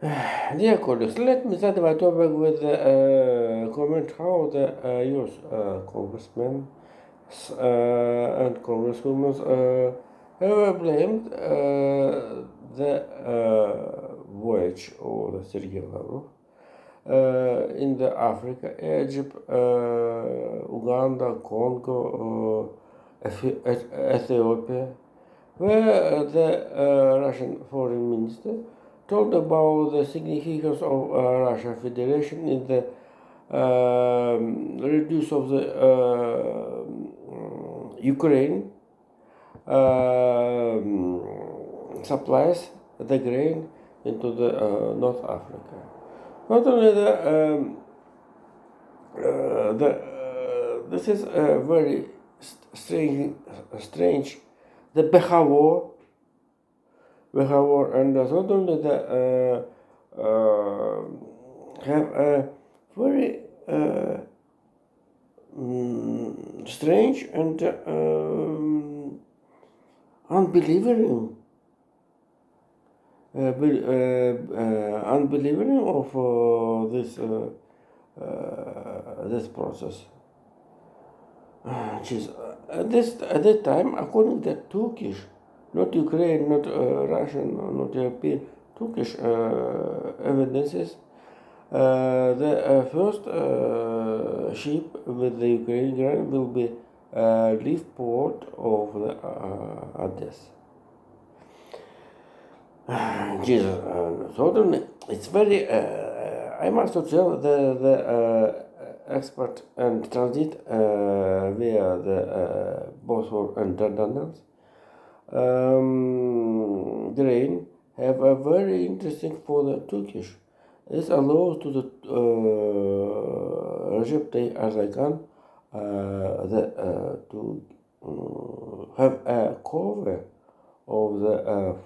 Dear colleagues, let me start my topic with comment how the U.S. congressmen and congresswomen have blamed the voyage or the Sergei Lavrov in the Africa, Egypt, Uganda, Congo, Ethiopia, where the Russian foreign minister told about the significance of Russia Federation in the reduce of the Ukraine supplies the grain into the North Africa. Not only this is very strange the behavior and not only the have a very strange and unbelieving unbelieving of this process. At that time, according to Turkish, not Ukraine, not Russian, not European, Turkish evidences, the first ship with the Ukrainian grain will be leave port of the Odessa. Jesus, certainly, it's very. I must tell the expert and transit via the Bosphor and Dardanelles grain have a very interesting for the Turkish. This allows to the Recep Tayyip Erdogan to have a cover of the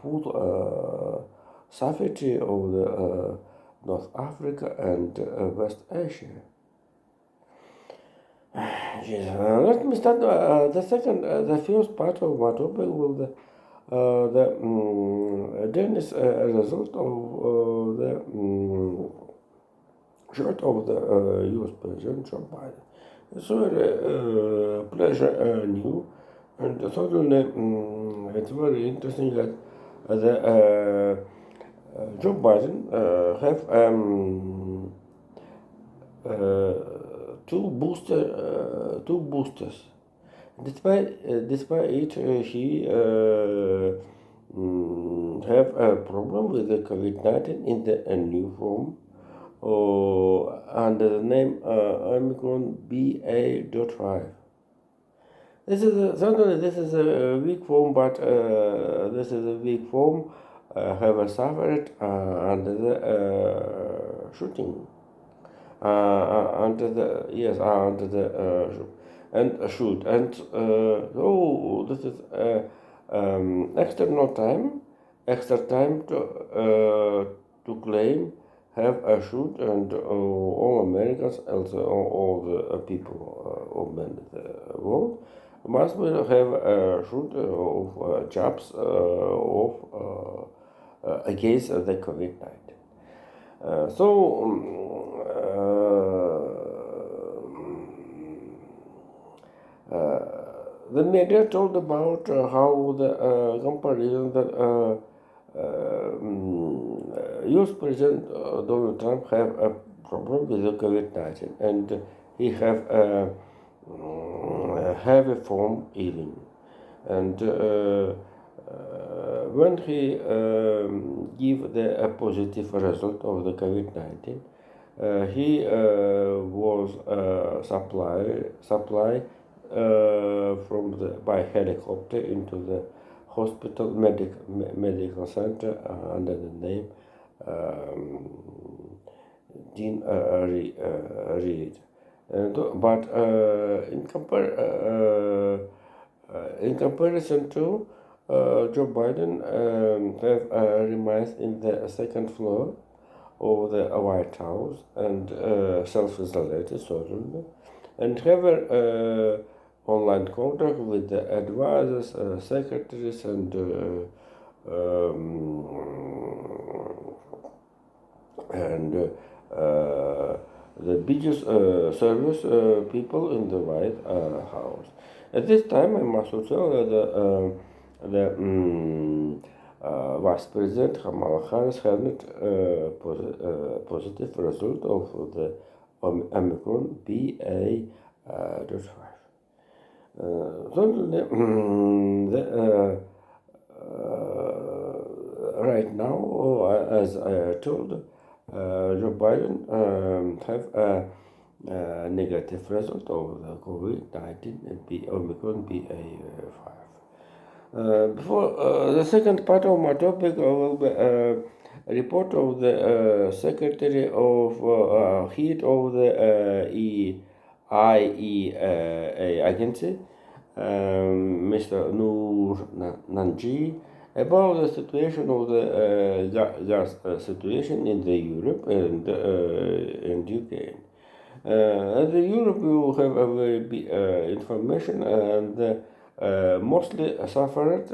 food safety of the North Africa and West Asia. Yes, let me start the first part of my topic with then is a result of the shot of the U.S. President Joe Biden. It's very pleasure new, and certainly it's very interesting that the Joe Biden have two boosters. Despite it, he have a problem with the COVID-19 in the new form under the name Omicron BA.5. Certainly this is a weak form, but this is a weak form have suffered under the shooting. Under the shoot and oh, this is extra time to claim have a shoot, and all Americans, also all the people of the world must have a shoot of jobs of against the COVID-19. The media told about how the comparison that U.S. President Donald Trump have a problem with the COVID-19, and he have a heavy form healing, and when he give a positive result of the COVID-19, he was supply from by helicopter into the hospital medical center under the name Dean Reed. But in comparison to Joe Biden have remains in the second floor of the White House and self-isolated certainly, and have online contact with the advisors, secretaries, and and the biggest service people in the White House. At this time, I must tell the Vice President Kamala Harris had not positive result of the Omicron BA.5. Right now, as I told, Joe Biden have a negative result of the COVID-19 and Omicron BA.5. Before the second part of my topic, I will be a report of the Secretary of Head of the IEA agency, Mr. Noor Nanji, about the situation of the gas situation in the Europe and UK. The Europe will have a very big information, and mostly suffered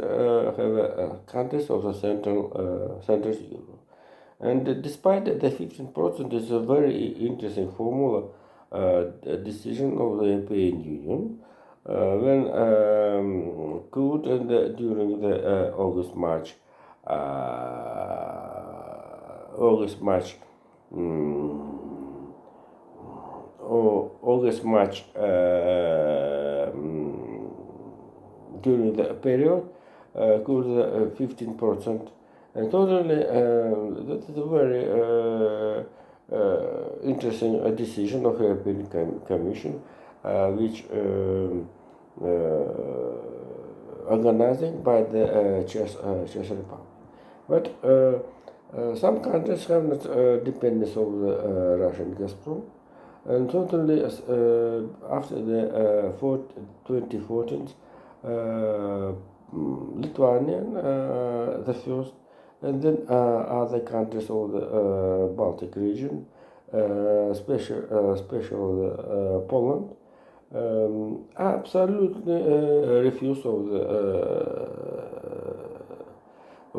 have countries of the Central Europe. And despite that, the 15% is a very interesting formula decision of the European Union when could and during the August-March during the period could 15%, and totally that is a very interesting decision of the European Commission, which organizing by the Czech Republic. But some countries have not dependence on the Russian Gazprom, and totally after the 2014, Lithuanian the first, and then other countries of the Baltic region, especially Poland, absolutely refuse of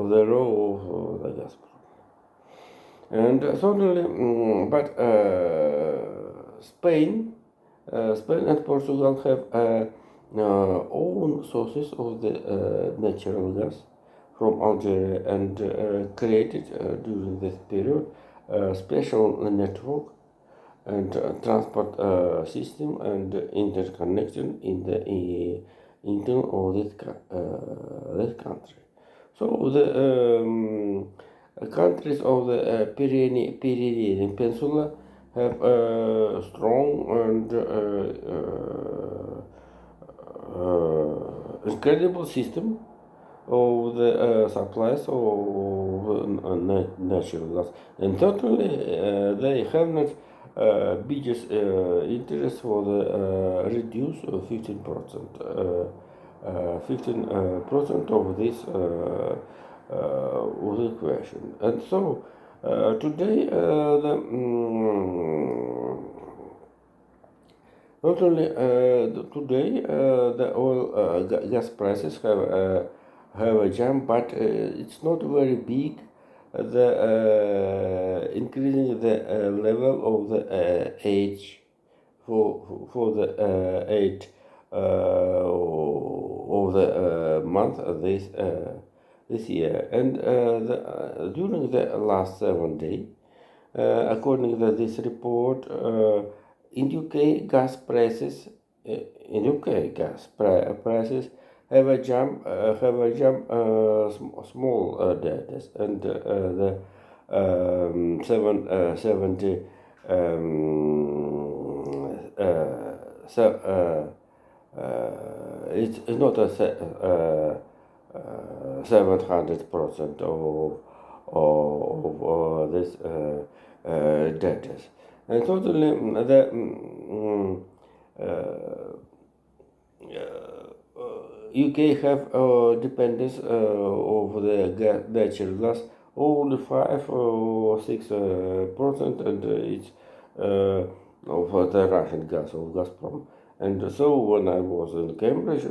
the role of the Gazprom. And totally, but Spain and Portugal have own sources of the natural gas from Algeria, and created during this period a special network and transport system and interconnection in the internal of this country. So the countries of the Pyrenean Peninsula have a strong and incredible system of the supplies of natural gas, and totally they have not biggest interest for the reduce 15%, 15% of this was the question. And so today not only today the oil gas prices have a jump, but it's not very big. The increasing the level of the age for the age of the month this year, and during the last 7 days, according to this report, in UK gas prices prices have a jump small data, and the 770 it's not a 700% of this data, and totally the UK have dependence over the natural gas only 5 or 6%, and it's of the Russian gas of Gazprom. And so when I was in Cambridge,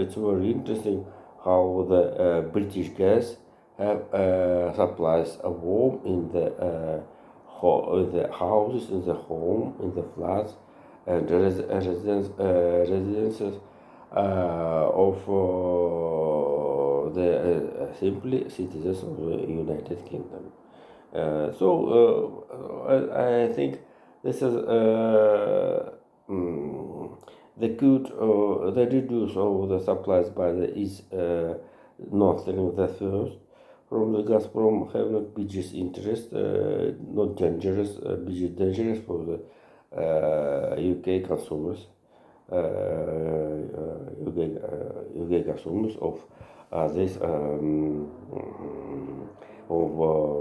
it's very interesting how the British gas have supplies a warm in the the houses, in the home, in the flats, and residences of the simply citizens of the United Kingdom. I think this is the good the reduce of the supplies by the East Northern the first from the Gazprom have not biggest interest, not dangerous, biggest dangerous for the UK consumers, UK consumers of this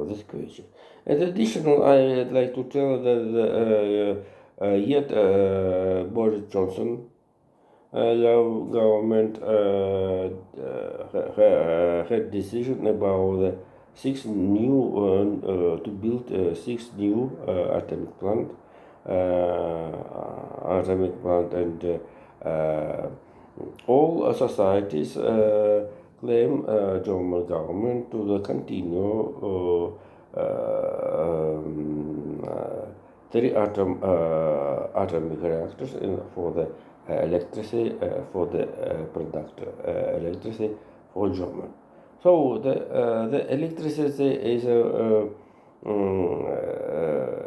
this question. And additional, I'd like to tell that yet Boris Johnson government had decision about the six new to build six new atomic plant, and all societies claim German government to the continue three atomic reactors for the electricity for the product electricity for German. So the electricity is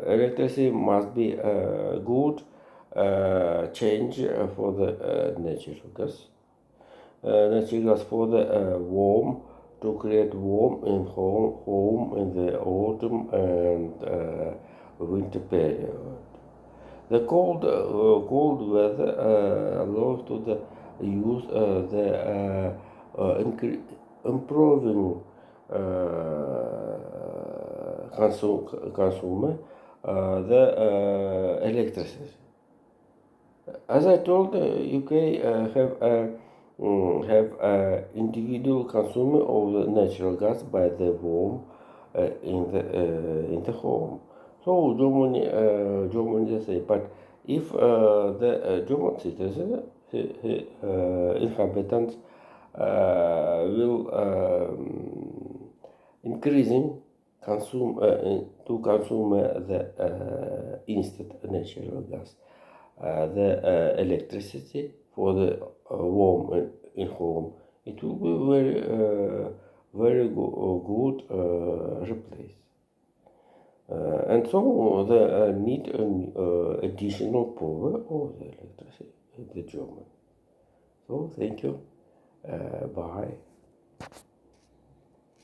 electricity must be good change for the natural gas. Natural gas for the warm, to create warm in home in the autumn and winter period. The cold weather allows to the use improving consumer the electricity. As I told, UK have individual consumer of the natural gas by the warm in the home. So Germany say, but if the German citizens, inhabitants, will increasing to consume the instant natural gas, the electricity for the warm in home, it will be very good replace. And so the need additional power of the electricity in the German. So thank you. Bye.